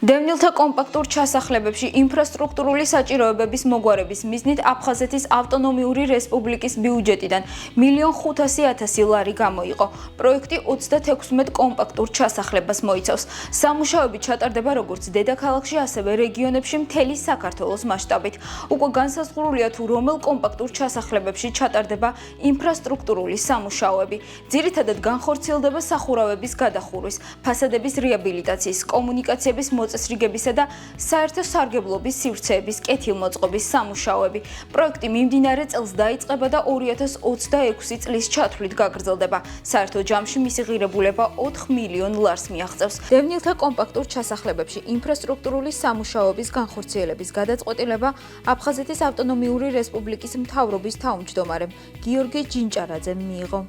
დევნილთა კომპაქტურ ჩასახლებებში ინფრასტრუქტურული საჭიროებების მოგვარების მიზნით აფხაზეთის ავტონომიური რესპუბლიკის ბიუჯეტიდან 1.500.000 ლარი გამოიყო. პროექტი 36 კომპაქტურ ჩასახლებას მოიცავს. სამუშაოები ჩატარდება როგორც დედაქალაქში, ასევე რეგიონებში მთელი საქართველოს მასშტაბით. უკვე განსაზღვრულია თუ რომელ კომპაქტურ ჩასახლებებში ჩატარდება ინფრასტრუქტურული სამუშაოები. ძირითადად განხორციელდება სახურავების გადახურვის, ფასადების რეაბილიტაციის, კომუნიკაციების მოწესრიგებისა და საერთო სარგებლობის სივრცეების კეთილმოწყობის სამუშაოები. პროექტი მიმდინარე წელს დაიწყება და 2026 წლის ჩათვლით გაგრძელდება. საერთო ჯამში მისი ღირებულება 4 მილიონ ლარს მიაღწევს. დევნილთა კომპაქტურ ჩასახლებებში ინფრასტრუქტურული სამუშაოების განხორციელების გადაწყვეტილება აფხაზეთის ავტონომიური რესპუბლიკის მთავრობის თავმჯდომარემ გიორგი ჯინჭარაძემ მიიღო.